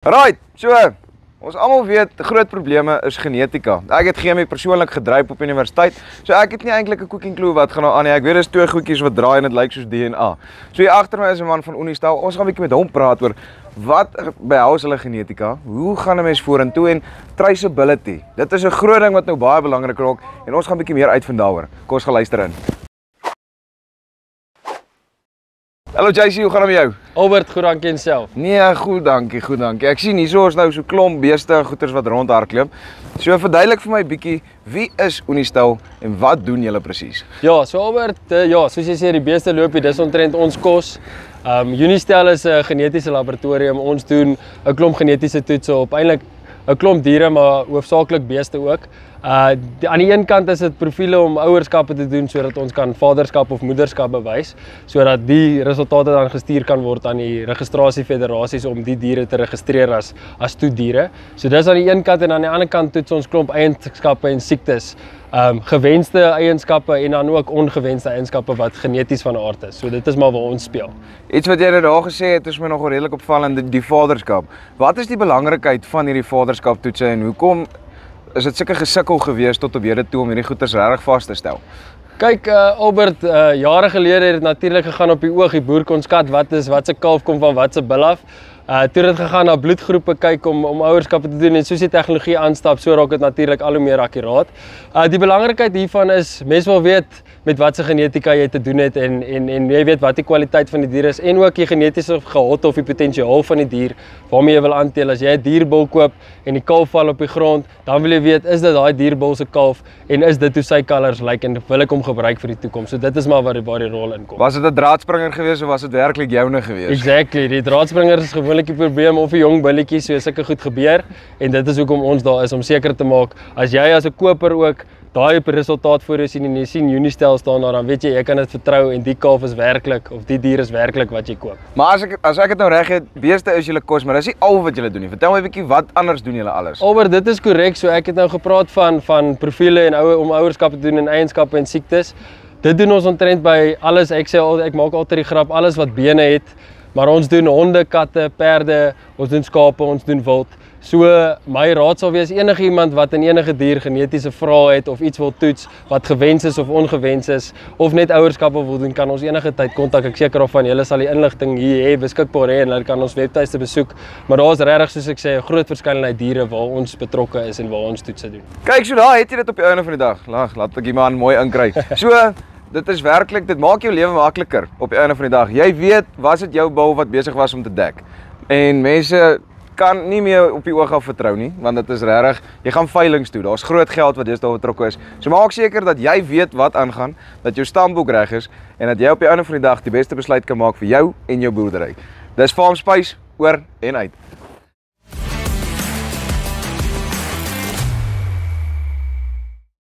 Right, so, ons almal weet, groot probleme is genetika. Ek het chemie persoonlik gedryf op universiteit, so ek het nie eintlik 'n cooking clue wat gaan aan nie. Ek weet dis twee goedjies wat draai en dit lyk soos DNA. So hier agter my is 'n man van Unistel. Ons gaan 'n bietjie met hom praat oor wat behels hulle genetika, hoe gaan 'n mens vorentoe en traceability. Dit is 'n groot ding wat nou baie belangrik raak en ons gaan 'n bietjie meer uitvind daaroor. Kom ons gaan luister in. Hallo JC, hoe gaan het met jou? Albert, goed dankie en self. Nee, goed dankie, goed dankie. Ek sien hierso is nou so klomp beeste en goeters wat rondhardloop. So verduidelik vir my bietjie, wie is Unistel en wat doen julle presies? Ja, so Albert, soos jy sê, die beeste loop hier, dis omtrent ons kos. Unistel is 'n genetiese laboratorium. Ons doen 'n klomp genetiese toetse op eintlik 'n klomp diere, maar hoofsaaklik beeste ook. Aan die een kant is dit profiele om ouerskappe te doen sodat ons kan vaderskap of moederskap bewys, sodat die resultate dan gestuur kan word aan die registrasiefederasies om die diere te registreer as toediere. So dis aan die een kant en aan die ander kant toets ons klomp eienskappe en siektes. Gewenste eienskappe en dan ook ongewenste eienskappe wat geneties van aard is. So dit is maar waar ons speel. Iets wat jy nou daar gesê het is my nog redelik opvallend, die vaderskap. Wat is die belangrikheid van hierdie vaderskaptoetse en hoekom is dit sulke gesukkel gewees tot op hede toe om hierdie goeders regtig vas te stel? Kyk, Albert, jare gelede het dit natuurlik gegaan op die oog. Die boer kon skat wat se kalf kom van wat se bil af. Toe het gegaan na bloedgroepe kyk om ouerskappe te doen en soos die tegnologie aanstap, so raak dit natuurlik al hoe meer akkuraat. Die belangrikheid hiervan is, mense wil weet met wat se genetika jy te doen het en jy weet wat die kwaliteit van die dier is en ook die genetiese gehalte of die potensiaal van die dier waarmee jy wil aanteel. As jy 'n dierbul koop en die kalf val op die grond, dan wil jy weet, is dit daai dierbul se kalf en is dit hoe sy kalvers lyk en wil ek hom gebruik vir die toekoms. So dit is maar waar die rol in kom. Was dit 'n draadspringer geweest of was dit werklik joune geweest? Exactly, die draadspringer is gewoonlik die probleem of 'n jong billetjie, so sulke goed gebeur en dit is hoekom ons daar is om seker te maak as jy as 'n koper ook daai resultaat voor jou sien en jy sien Unistel staan daar, dan weet jy kan dit vertrou en die kalf is werklik of die dier is werklik wat jy koop. Maar as ek dit nou reg het, beeste is julle kos, maar dis nie al wat julle doen nie. Vertel my 'n bietjie wat anders doen julle alles? Albert, dit is korrek. So ek het nou gepraat van profiele en om ouerskap te doen en eienskappe en siektes. Dit doen ons omtrent by alles. Ek maak altyd die grap, alles wat bene het. Maar ons doen honde, katte, perde, ons doen skape, ons doen wild. So my raad sal wees enige iemand wat in enige dier genetiese vrae het of iets wil toets wat gewens is of ongewens is of net ouerskappe wil doen, kan ons enige tyd kontak. Ek seker of van julle sal die inligting hier hê beskikbaar hê en hulle kan ons webtuiste besoek. Maar daar is regtig soos ek sê 'n groot verskeidenheid diere waar ons betrokke is en waar ons toetse doen. Kyk, so daar het jy dit op die einde van die dag. Laat ek die man mooi inkry. So dit is werklik, dit maak jou lewe makliker op die einde van die dag. Jy weet, was dit jou bil wat besig was om te dek? En mense kan nie meer op die oog af vertrou nie, want dit is regtig, jy gaan veilings toe, daar's groot geld wat deesdae betrokke is. So maak seker dat jy weet wat aangaan, dat jou stamboek reg is en dat jy op die einde van die dag die beste besluit kan maak vir jou en jou boerdery. Dis Farm Spice, oor en uit.